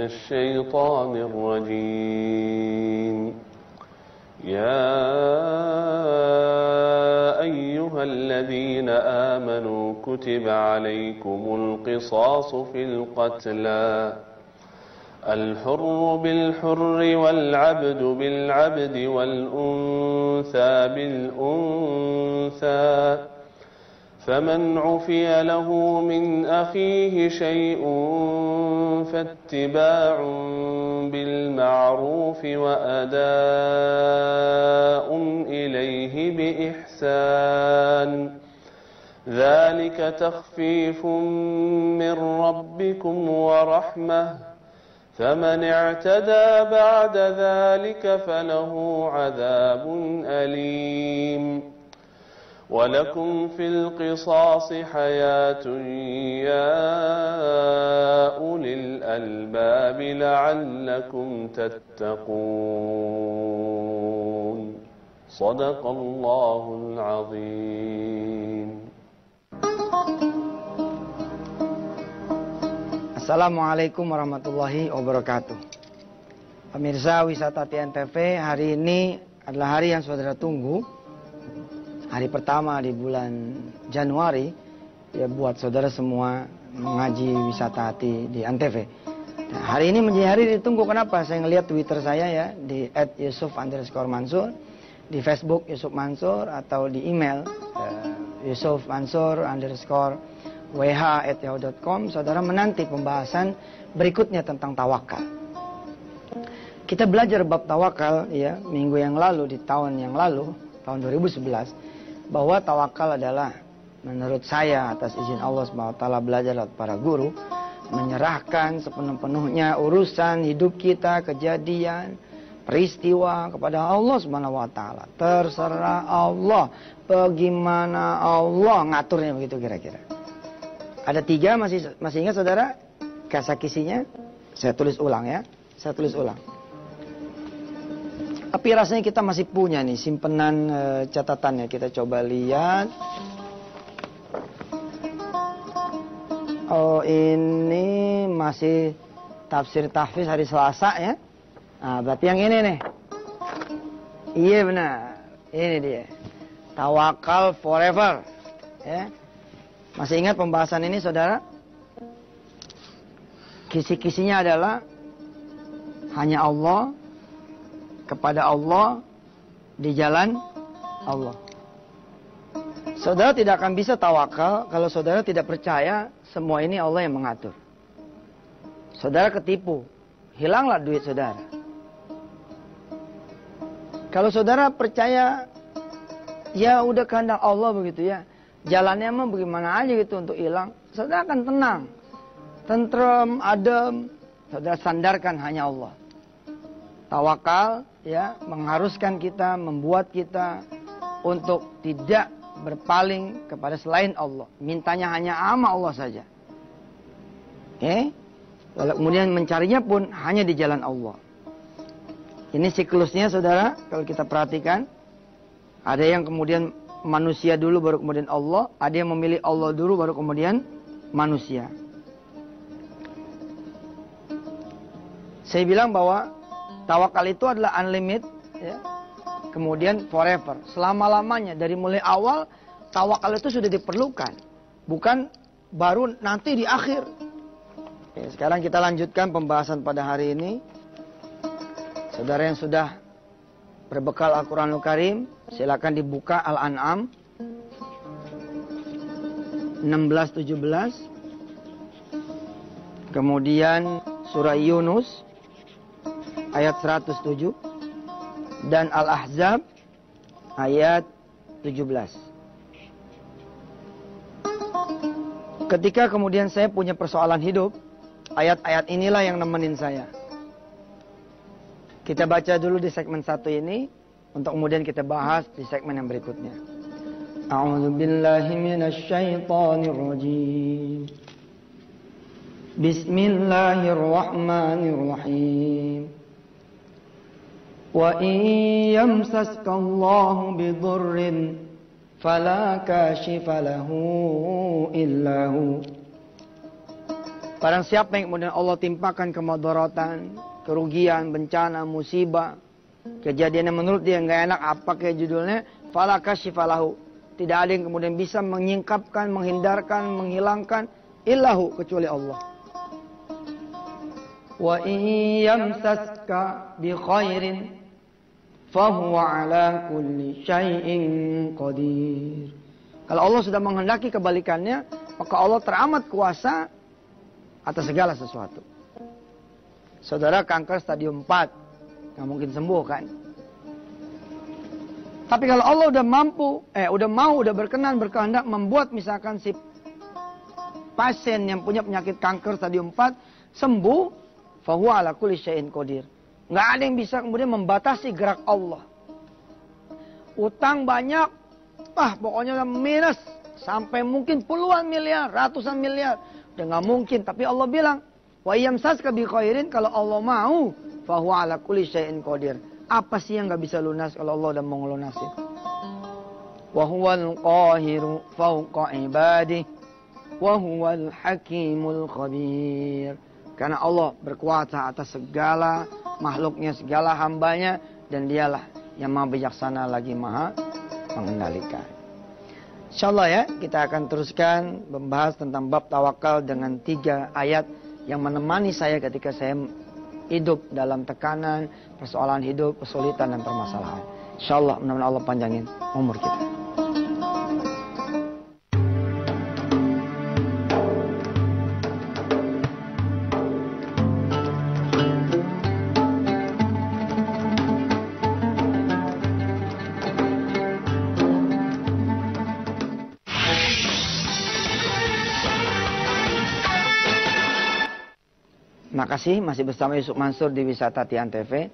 الشيطان الرجيم يا أيها الذين آمنوا كتب عليكم القصاص في القتلى الحر بالحر والعبد بالعبد والأنثى بالأنثى فمن عفي له من أخيه شيء فاتباع بالمعروف وأداء إليه بإحسان ذلك تخفيف من ربكم ورحمة فمن اعتدى بعد ذلك فله عذاب أليم ولكم في القصاص حياة يا أولي الألباب لعلكم تتقون صدق الله العظيم. Assalamualaikum warahmatullahi wabarakatuh. Pemirsa Wisata TNTV, hari ini adalah hari yang saudara tunggu. Hari pertama di bulan Januari ya buat saudara semua mengaji wisata hati di Antv. Nah, hari ini menjadi hari ditunggu. Kenapa? Saya ngelihat Twitter saya ya di @yusuf_mansur, di Facebook Yusuf Mansur, atau di email yusufmansur_wh@yahoo.com. Saudara menanti pembahasan berikutnya tentang tawakal. Kita belajar bab tawakal ya minggu yang lalu, di tahun yang lalu, tahun 2011, bahwa tawakal adalah, menurut saya atas izin Allah SWT belajar dari para guru, menyerahkan sepenuh-penuhnya urusan hidup kita, kejadian, peristiwa kepada Allah SWT. Terserah Allah, bagaimana Allah ngaturnya, begitu kira-kira. Ada 3, masih ingat saudara kasa kisinya? Saya tulis ulang ya, saya tulis ulang. Tapi rasanya kita masih punya nih simpenan catatannya. Kita coba lihat. Oh, ini masih tafsir tahfiz hari Selasa ya. Nah, berarti yang ini nih. Iya benar. Ini dia. Tawakal forever. Ya. Masih ingat pembahasan ini saudara? Kisi-kisinya adalah hanya Allah, kepada Allah, di jalan Allah. Saudara tidak akan bisa tawakal kalau saudara tidak percaya semua ini Allah yang mengatur. Saudara ketipu, hilanglah duit saudara. Kalau saudara percaya, ya udah kehendak Allah begitu ya, jalannya mah bagaimana aja gitu untuk hilang, saudara akan tenang, tentrem, adem. Saudara sandarkan hanya Allah. Tawakal ya mengharuskan kita, membuat kita untuk tidak berpaling kepada selain Allah. Mintanya hanya sama Allah saja. Lalu kemudian mencarinya pun hanya di jalan Allah. Ini siklusnya saudara, kalau kita perhatikan. Ada yang kemudian manusia dulu baru kemudian Allah. Ada yang memilih Allah dulu baru kemudian manusia. Saya bilang bahwa tawakal itu adalah unlimited, ya. Kemudian forever, selama-lamanya. Dari mulai awal, tawakal itu sudah diperlukan. Bukan baru nanti di akhir. Oke, sekarang kita lanjutkan pembahasan pada hari ini. Saudara yang sudah berbekal Al-Quranul Karim, silakan dibuka Al-An'am 16-17. Kemudian surah Yunus ayat 107 dan Al-Ahzab ayat 17. Ketika kemudian saya punya persoalan hidup, ayat-ayat inilah yang nemenin saya. Kita baca dulu di segmen 1 ini, untuk kemudian kita bahas di segmen yang berikutnya. A'udzu billahi minasy syaithanir rajim. Bismillahirrahmanirrahim. Wa in yamsaskallahu bidurrin fala kashifa lahu illa hu Barang siapa yang kemudian Allah timpakan kemudaratan, kerugian, bencana, musibah, kejadian yang menurut dia nggak enak, apa kayak judulnya, fala kasyifalahu. Tidak ada yang kemudian bisa menyingkapkan, menghindarkan, menghilangkan illahu kecuali Allah. Wa iyamsaska bi khairin fahuwa ala kulli syai'in qadir. Kalau Allah sudah menghendaki kebalikannya, maka Allah teramat kuasa atas segala sesuatu. Saudara, kanker stadium 4 nggak mungkin sembuh kan? Tapi kalau Allah udah mampu, udah berkenan, berkehendak membuat misalkan si pasien yang punya penyakit kanker stadium 4 sembuh, fahuwa ala kulli syai'in qadir. Nggak ada yang bisa kemudian membatasi gerak Allah. Utang banyak, pokoknya minus sampai mungkin puluhan miliar, ratusan miliar, udah nggak mungkin. Tapi Allah bilang, wa yamsaska bi khairin, kalau Allah mau, fahuwa ala kulli syai'in qadir. Apa sih yang nggak bisa lunas kalau Allah udah mau ngelunasin? Wa huwal qahiru fawqa ibadihi wa huwal hakimul khabir. Karena Allah berkuasa atas segala makhluknya, segala hambanya, dan dialah yang maha bijaksana lagi maha mengendalikan. InsyaAllah ya, kita akan teruskan membahas tentang bab tawakal dengan 3 ayat yang menemani saya ketika saya hidup dalam tekanan, persoalan hidup, kesulitan dan permasalahan. InsyaAllah mudah-mudahan Allah panjangin umur kita. Makasih masih bersama Yusuf Mansur di Wisata Tian TV.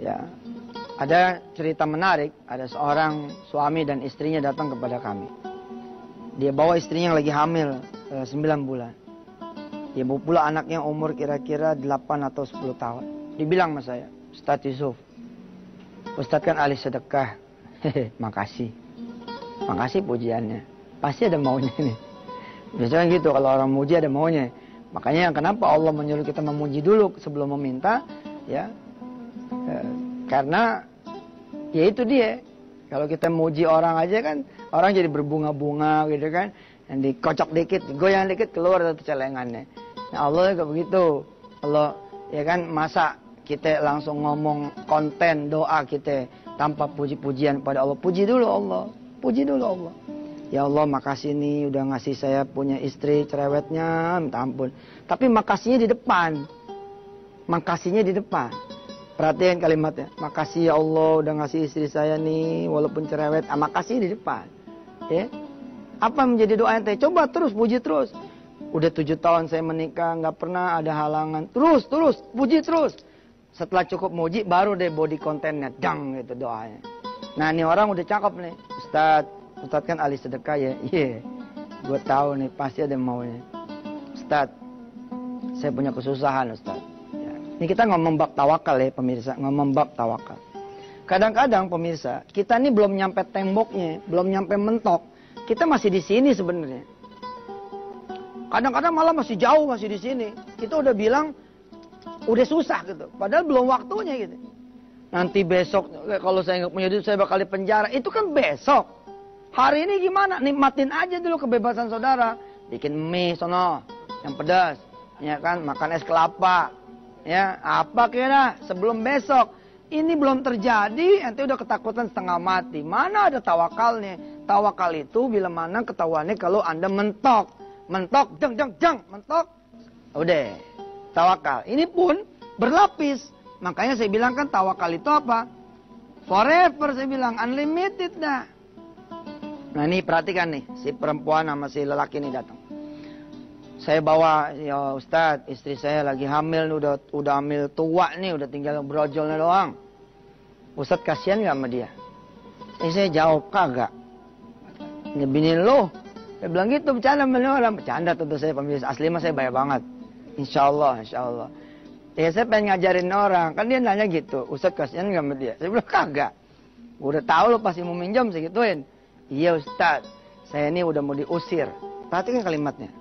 Ya, ada cerita menarik. Ada seorang suami dan istrinya datang kepada kami. Dia bawa istrinya yang lagi hamil 9 bulan. Dia bawa pula anaknya umur kira-kira 8 atau 10 tahun. Dibilang sama saya, Ustadz Yusuf, Ustadz kan ahli sedekah. Makasih. Makasih pujiannya. Pasti ada maunya nih. Biasanya gitu, kalau orang muji ada maunya. Makanya kenapa Allah menyuruh kita memuji dulu sebelum meminta, ya, karena ya itu dia. Kalau kita muji orang aja kan, orang jadi berbunga-bunga gitu kan, yang dikocok dikit, goyang dikit keluar satu celengannya. Nah Allah juga begitu. Allah ya kan, masa kita langsung ngomong konten doa kita tanpa puji-pujian pada Allah. Puji dulu Allah, puji dulu Allah. Ya Allah, makasih nih udah ngasih saya punya istri cerewetnya, minta ampun. Tapi makasihnya di depan. Makasihnya di depan. Perhatian kalimatnya. Makasih ya Allah udah ngasih istri saya nih walaupun cerewet. Makasih di depan. Ya. Apa menjadi doa ente? Coba terus, puji terus. Udah 7 tahun saya menikah, nggak pernah ada halangan. Terus, puji terus. Setelah cukup muji, baru deh body kontennya. Dang gitu doanya. Nah ini orang udah cakep nih. Ustadz kan ahli sedekah ya. Iya, gue tahu nih pasti ada maunya. Ustadz, saya punya kesusahan Ustadz. Ya. Ini kita ngomong bab tawakal ya pemirsa, ngomong bab tawakal. Kadang-kadang pemirsa, kita ini belum nyampe temboknya, belum nyampe mentok. Kita masih di sini sebenarnya. Kadang-kadang malah masih jauh, masih di sini. Kita udah bilang, udah susah gitu. Padahal belum waktunya gitu. Nanti besok, kalau saya nggak punya duit, saya bakal di penjara. Itu kan besok. Hari ini gimana? Nikmatin aja dulu kebebasan saudara. Bikin mie sono yang pedas, ya kan? Makan es kelapa, ya apa kira sebelum besok. Ini belum terjadi, ente udah ketakutan setengah mati. Mana ada tawakalnya? Tawakal itu bila mana ketahuannya kalau anda mentok, jeng, mentok, udah tawakal. Ini pun berlapis. Makanya saya bilang kan tawakal itu apa? Forever saya bilang, unlimited dah. Nah ini perhatikan nih, si perempuan sama si lelaki ini datang. Saya bawa, ya Ustadz, istri saya lagi hamil nih, udah hamil tua nih, udah tinggal brojolnya doang. Ustadz kasihan gak sama dia? Saya jawab, kagak. Ini bini lo. Saya bilang gitu, bercanda sama orang. Bercanda tentu saya pemirsa, asli mah saya bayar banget. Insya Allah. Ya saya pengen ngajarin orang, kan dia nanya gitu, Ustadz kasihan gak sama dia? Saya bilang, kagak. Udah tahu lo pasti mau minjam, saya gituin. Iya Ustadz, saya ini udah mau diusir. Perhatikan kalimatnya.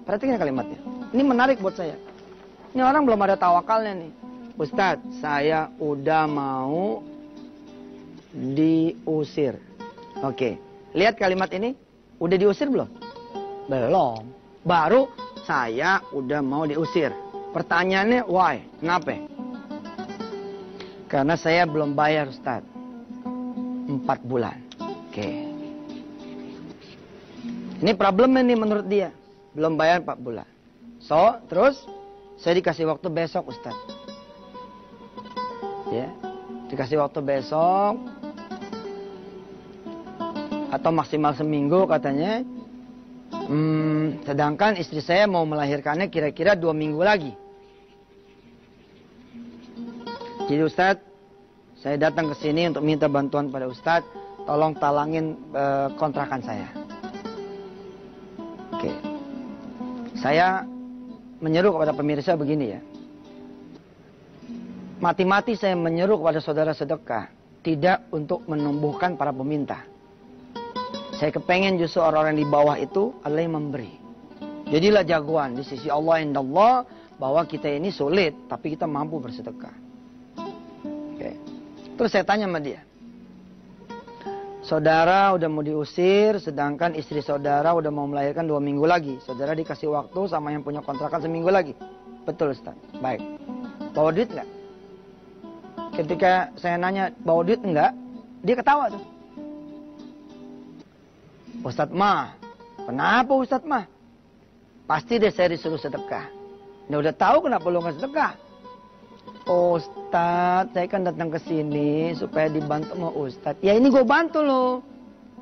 Ini menarik buat saya. Ini orang belum ada tawakalnya nih. Ustadz, saya udah mau diusir. Oke, lihat kalimat ini. Udah diusir belum? Belum. Baru saya udah mau diusir. Pertanyaannya, why? Kenapa? Karena saya belum bayar, Ustadz. 4 bulan. Oke. Ini problemnya nih menurut dia. Belum bayar 4 bulan. So, terus saya dikasih waktu besok, Ustaz. Ya. Dikasih waktu besok. Atau maksimal seminggu katanya. Sedangkan istri saya mau melahirkannya kira-kira 2 minggu lagi. Jadi Ustaz, saya datang ke sini untuk minta bantuan pada Ustaz. Tolong talangin kontrakan saya. Oke. Saya menyeru kepada pemirsa begini ya. Mati-mati saya menyeru kepada saudara sedekah. Tidak untuk menumbuhkan para peminta. Saya kepengen justru orang-orang di bawah itu adalah yang memberi. Jadilah jagoan di sisi Allah indallah bahwa kita ini sulit tapi kita mampu bersedekah. Oke. Terus saya tanya sama dia. Saudara udah mau diusir, sedangkan istri saudara udah mau melahirkan 2 minggu lagi. Saudara dikasih waktu sama yang punya kontrakan seminggu lagi. Betul, Ustaz. Baik. Bawa duit enggak? Ketika saya nanya, bawa duit enggak? Dia ketawa tuh. Ustaz mah. Kenapa Ustaz mah? Pasti deh saya disuruh sedekah. Dia udah tahu kenapa lu nggak sedekah. Ustaz, saya kan datang ke sini supaya dibantu sama Ustaz. Ya ini gue bantu loh.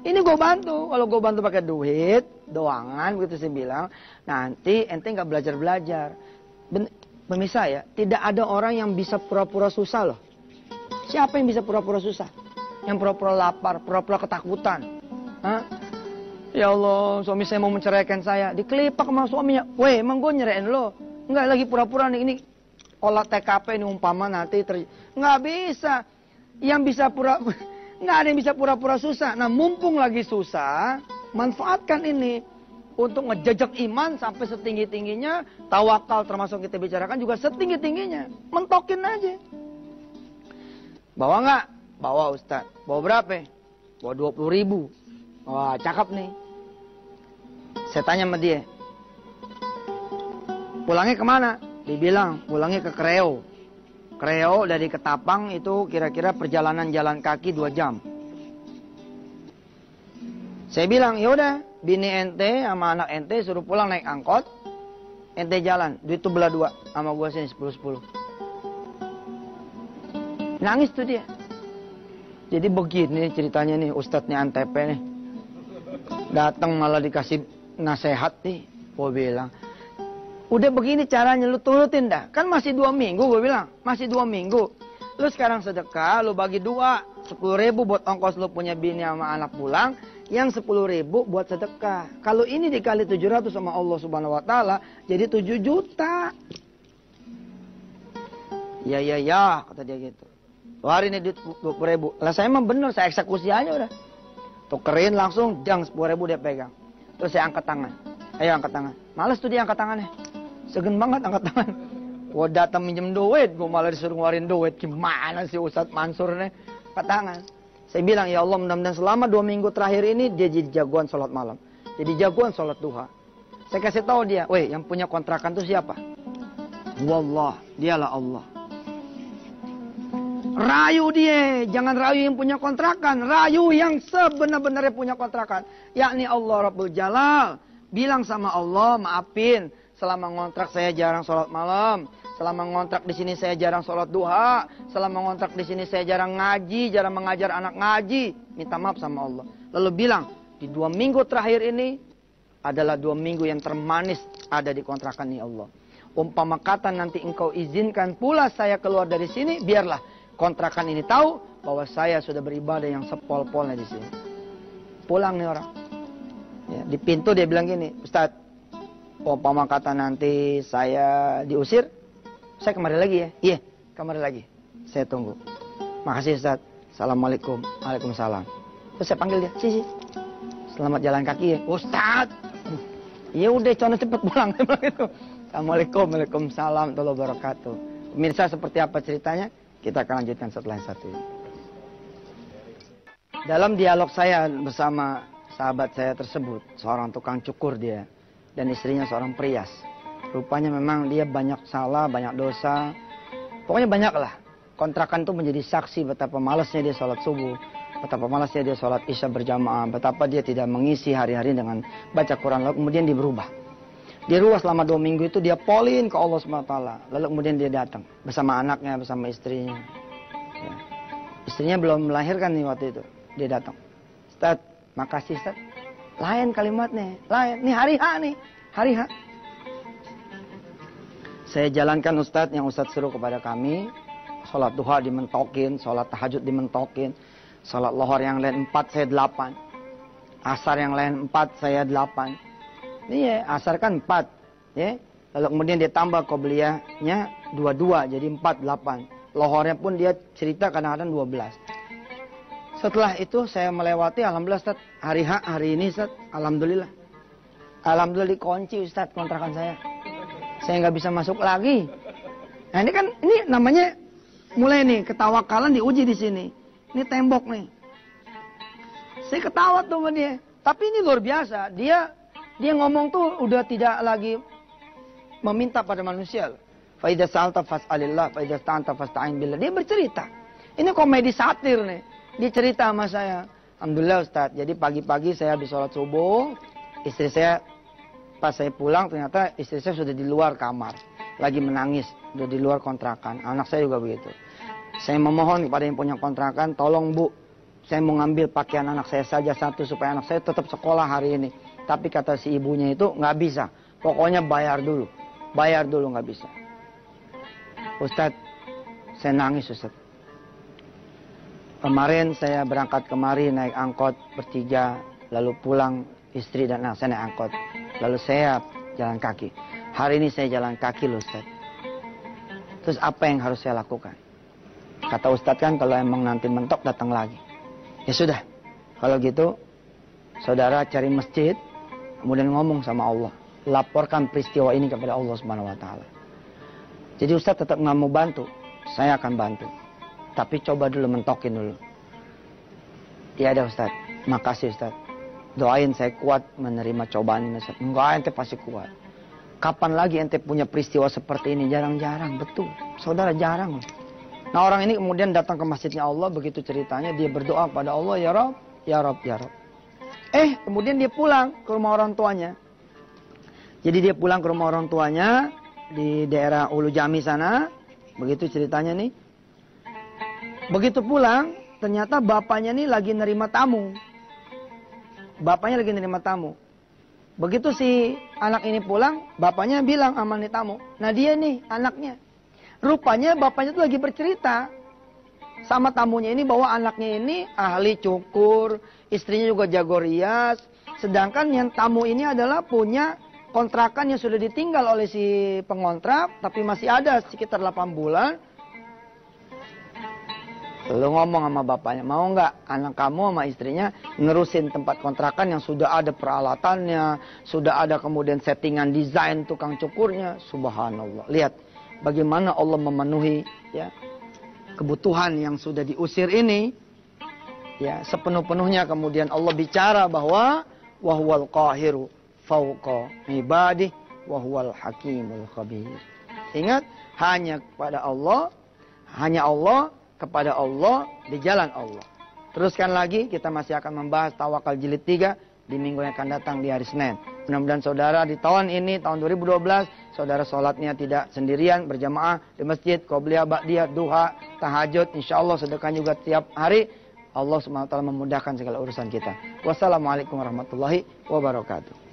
Ini gue bantu. Kalau gue bantu pakai duit, doangan, begitu saya bilang. Nanti ente nggak belajar-belajar. Pemirsa ya, tidak ada orang yang bisa pura-pura susah loh. Siapa yang bisa pura-pura susah? Yang pura-pura lapar, pura-pura ketakutan. Hah? Ya Allah, suami saya mau menceraikan saya. Dikelipak sama suaminya. Weh, emang gue nyerain lo? Enggak, lagi pura-pura nih. Ini olah TKP ini umpama nanti nggak bisa. Yang bisa nggak ada yang bisa pura-pura susah. Nah, mumpung lagi susah, manfaatkan ini untuk ngejejak iman sampai setinggi-tingginya. Tawakal termasuk kita bicarakan juga setinggi-tingginya. Mentokin aja. Bawa nggak? Bawa Ustaz. Bawa berapa? Bawa 20.000. Wah, cakep nih. Saya tanya sama dia. Pulangnya kemana? Dibilang pulangnya ke Kreo. Kreo dari Ketapang itu kira-kira perjalanan jalan kaki 2 jam. Saya bilang, yaudah, bini ente sama anak ente suruh pulang naik angkot. Ente jalan, duit itu belah 2 sama gua sini 10-10. Nangis tuh dia. Jadi begini ceritanya nih, Ustadznya Antep nih. Datang malah dikasih nasihat nih. Gua bilang, udah begini caranya, lu turutin dah. Kan masih 2 minggu, gue bilang. Masih 2 minggu. Lu sekarang sedekah, lu bagi 2. 10.000 buat ongkos lu punya bini sama anak pulang. Yang 10.000 buat sedekah. Kalau ini dikali 700 sama Allah Subhanahu Wa Taala, jadi 7 juta. Ya, kata dia gitu. Hari ini duit 20.000. Lah saya emang bener, saya eksekusi aja udah. Tukerin langsung, jang 10.000 dia pegang. Terus saya angkat tangan. Ayo angkat tangan. Males tuh dia angkat tangannya. Segen banget angkat tangan. Gua datang minjem duit, gua malah disuruh ngeluarin duit. Gimana sih Ustadz Mansur nih? Angkat tangan. Saya bilang, ya Allah mudah-mudahan selama 2 minggu terakhir ini dia jadi jagoan sholat malam. Jadi jagoan sholat duha. Saya kasih tahu dia, weh yang punya kontrakan itu siapa? Wallah, dialah Allah. Rayu dia, jangan rayu yang punya kontrakan. Rayu yang sebenar-benarnya punya kontrakan. Yakni Allah Rabbul Jalal. Bilang sama Allah, maafin. Selama ngontrak saya jarang sholat malam. Selama ngontrak di sini saya jarang sholat duha. Selama ngontrak di sini saya jarang ngaji, jarang mengajar anak ngaji. Minta maaf sama Allah. Lalu bilang, di 2 minggu terakhir ini adalah 2 minggu yang termanis ada di kontrakan ini Allah. Umpama kata nanti engkau izinkan pula saya keluar dari sini, biarlah kontrakan ini tahu bahwa saya sudah beribadah yang sepol-polnya di sini. Pulang nih orang. Ya, di pintu dia bilang gini, Ustadz, umpama kata nanti saya diusir, saya kemari lagi ya? Iya, kemari lagi. Saya tunggu. Makasih Ustadz. Assalamualaikum. Waalaikumsalam. Terus saya panggil dia, sih. Selamat jalan kaki ya. Ustadz. Ya udah, cono cepet pulang. Assalamualaikum, waalaikumsalam warahmatullahi wabarakatuh. Pemirsa, seperti apa ceritanya? Kita akan lanjutkan setelah yang satu ini. Dalam dialog saya bersama sahabat saya tersebut, seorang tukang cukur dia, dan istrinya seorang perias. Rupanya memang dia banyak salah, banyak dosa. Pokoknya banyak lah. Kontrakan itu menjadi saksi betapa malasnya dia sholat subuh, betapa malasnya dia sholat isya berjamaah, betapa dia tidak mengisi hari-hari dengan baca Quran. Lalu kemudian dia berubah. Dia ruas selama 2 minggu itu, dia polin ke Allah SWT. Lalu kemudian dia datang bersama anaknya, bersama istrinya. Ya. Istrinya belum melahirkan nih waktu itu. Dia datang. Ustaz, makasih Ustaz. Lain kalimatnya, lain. Nih hari H nih, hari H. Saya jalankan Ustaz yang Ustaz suruh kepada kami. Sholat duha dimentokin, sholat tahajud dimentokin. Sholat lohor yang lain 4, saya 8. Asar yang lain 4, saya 8. Ini ya, asar kan 4. Ya. Lalu kemudian dia tambah qobliyahnya 22, jadi 4, 8. Lohornya pun dia cerita kadang-kadang 12. Setelah itu saya melewati, alhamdulillah Ustaz, hari H, hari ini Ustaz, alhamdulillah. Alhamdulillah dikunci Ustaz kontrakan saya. Saya nggak bisa masuk lagi. Nah ini kan, ini namanya mulai nih, ketawakalan diuji di sini. Ini tembok nih. Saya ketawa tuh sama dia. Tapi ini luar biasa. Dia ngomong tuh udah tidak lagi meminta pada manusia. Fa idza sa'alta fas'alillah, fa idza sta'anta fasta'in billah. Dia bercerita. Ini komedi satir nih. Dia cerita sama saya. Alhamdulillah Ustaz. Jadi pagi-pagi saya habis sholat subuh. Istri saya, pas saya pulang ternyata istri saya sudah di luar kamar. Lagi menangis. Sudah di luar kontrakan. Anak saya juga begitu. Saya memohon kepada yang punya kontrakan. Tolong Bu. Saya mau ngambil pakaian anak saya saja satu. Supaya anak saya tetap sekolah hari ini. Tapi kata si ibunya itu nggak bisa. Pokoknya bayar dulu. Bayar dulu nggak bisa. Ustadz, saya nangis Ustadz. Kemarin saya berangkat kemari naik angkot bertiga. Lalu pulang istri dan anak saya naik angkot. Lalu saya jalan kaki. Hari ini saya jalan kaki loh Ustadz. Terus apa yang harus saya lakukan? Kata Ustadz kan kalau emang nanti mentok datang lagi. Ya sudah. Kalau gitu saudara cari masjid. Kemudian ngomong sama Allah. Laporkan peristiwa ini kepada Allah Subhanahu wa Ta'ala. Jadi Ustaz tetap nggak mau bantu. Saya akan bantu. Tapi coba dulu mentokin dulu. Ya ada Ustaz. Makasih Ustaz. Doain saya kuat menerima cobaan ini Ustaz. Enggak, ente pasti kuat. Kapan lagi ente punya peristiwa seperti ini? Jarang-jarang. Betul. Saudara jarang. Nah orang ini kemudian datang ke masjidnya Allah. Begitu ceritanya dia berdoa pada Allah. Ya Rabb, ya Rabb, ya Rabb. Kemudian dia pulang ke rumah orang tuanya. Jadi dia pulang ke rumah orang tuanya di daerah Ulu Jami sana. Begitu ceritanya nih. Begitu pulang, ternyata bapaknya nih lagi nerima tamu. Bapaknya lagi nerima tamu. Begitu si anak ini pulang, bapaknya bilang sama nih tamu. Nah dia nih anaknya. Rupanya bapaknya tuh lagi bercerita sama tamunya ini bahwa anaknya ini ahli cukur, istrinya juga jago rias. Sedangkan yang tamu ini adalah punya kontrakan yang sudah ditinggal oleh si pengontrak, tapi masih ada sekitar 8 bulan. Lalu ngomong sama bapaknya, mau nggak anak kamu sama istrinya nerusin tempat kontrakan yang sudah ada peralatannya, sudah ada kemudian settingan desain tukang cukurnya. Subhanallah. Lihat bagaimana Allah memenuhi ya kebutuhan yang sudah diusir ini. Ya, sepenuh-penuhnya kemudian Allah bicara bahwa wahwal qahiru fauqa ibadih wahwal hakimul khabir. Ingat, hanya kepada Allah, hanya Allah, kepada Allah, di jalan Allah. Teruskan lagi, kita masih akan membahas tawakal jilid 3 di minggu yang akan datang di hari Senin. Mudah-mudahan saudara di tahun ini, tahun 2012, saudara sholatnya tidak sendirian, berjamaah di masjid, qobliyah, ba'diyah, duha, tahajud, insya Allah sedekah juga tiap hari. Allah SWT memudahkan segala urusan kita. Wassalamualaikum warahmatullahi wabarakatuh.